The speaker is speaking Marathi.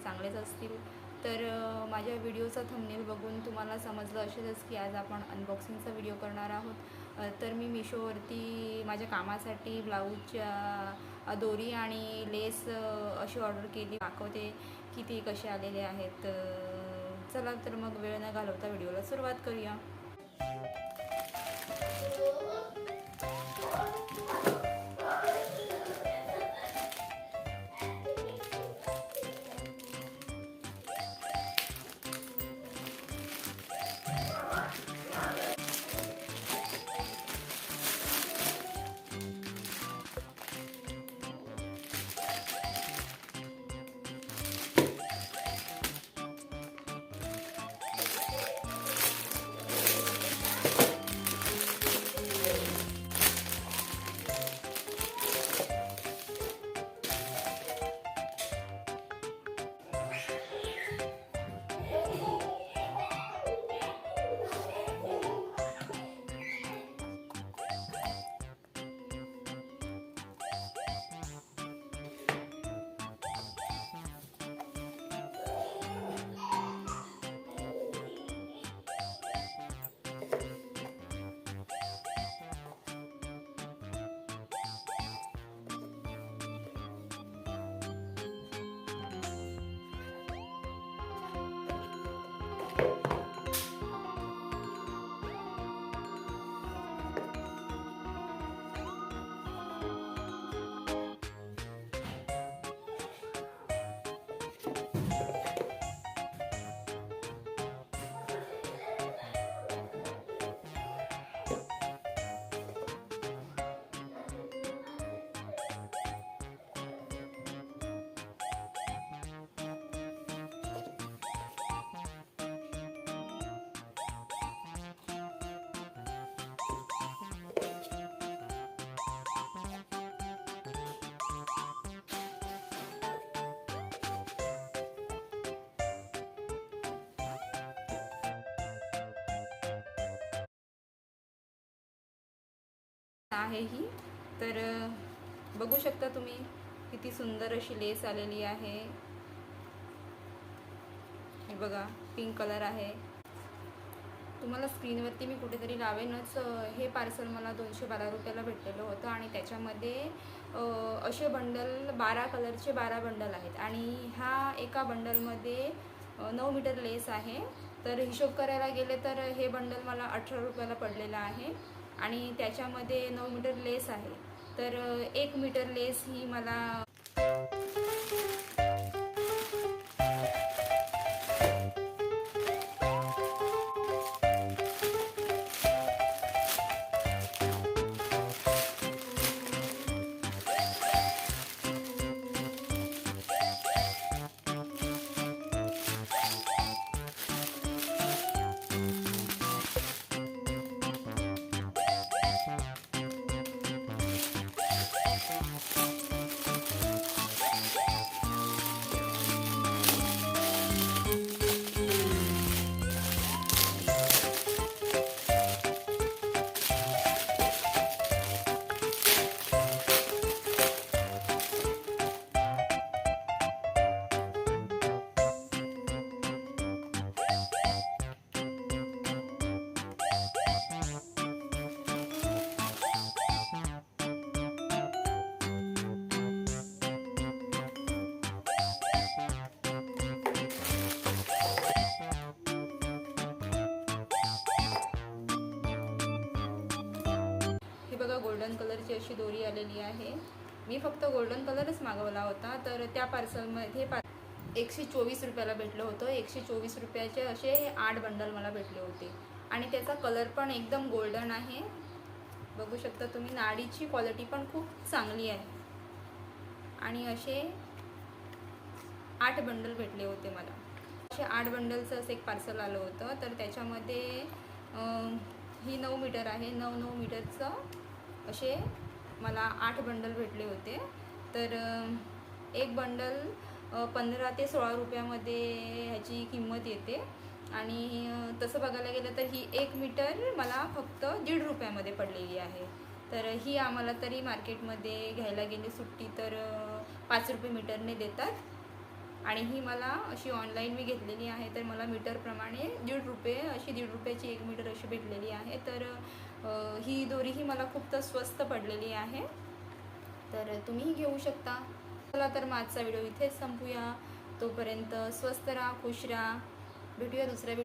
चांगलेच असतील। तर माझ्या व्हिडिओचा थंबनेल बघून तुम्हाला समजलं असेलच की आज आपण अनबॉक्सिंगचा व्हिडिओ करणार आहोत। तर मी मिशोवरती माझ्या कामासाठी ब्लाऊजच्या दोरी आणि लेस अशी ऑर्डर केली। दाखवते की ती कसे आलेले आहेत। चला तर मग वेळ न घालवता व्हिडिओला सुरुवात करूया। आहे ही तर बघू शकता तुम्ही किती सुंदर अशी लेस आलेली आहे। हे बघा पिंक कलर आहे। तुम्हाला स्क्रीनवरती मी कुठेतरी लावेनच। हे पार्सल मला 212 रुपयाला भेटलेलं होतं आणि त्याच्यामध्ये असे बंडल 12 कलरचे 12 बंडल आहेत आणि ह्या एका बंडलमध्ये 9 मीटर लेस आहे। तर हिशोब करायला गेले तर हे बंडल मला 18 रुपयाला पडलेलं आहे आणि त्याच्यामध्ये 9 मीटर लेस आहे। तर 1 मीटर लेस ही मला बघा गोल्डन कलरची अशी दोरी आलेली आहे। मी फक्त गोल्डन कलरच मागवला होता। तर त्या पार्सलमध्ये 124 रुपयाला भेटलं होतं। 124 रुपयाचे असे 8 बंडल मला भेटले होते आणि त्याचा कलर पण एकदम गोल्डन आहे। बघू शकता तुम्ही, नाडीची क्वालिटी पण खूप चांगली आहे आणि असे 8 बंडल भेटले होते मला। असे 8 बंडलचं असं एक पार्सल आलं होतं। तर त्याच्यामध्ये ही 9 मीटर आहे। 9 मीटरचं असे मला 8 बंडल भेटले होते। तर एक बंडल 15 ते 16 रुपयामध्ये ह्याची किंमत येते आणि तसं बघायला गेलं तर ही 1 मीटर मला फक्त 1.5 रुपयामध्ये पडलेली आहे। तर ही आम्हाला तरी मार्केटमध्ये घ्यायला गेली सुट्टी तर 5 रुपये मीटरने देतात। आणि ही मला अशी ऑनलाईन मी घेतलेली आहे. तर मला मीटरप्रमाणे ₹1.5 अशी ₹1.5ची 1 मीटर अशी भेटलेली आहे. तर ही दोरी ही मला खूप तर स्वस्त पडलेली आहे, तर तुम्हीही घेऊ शकता. चला तर मग आजचा व्हिडिओ इथेच संपूया. तोपर्यंत स्वस्त राहा, खुश राहा. भेटूया दुसऱ्या व्हिडिओ.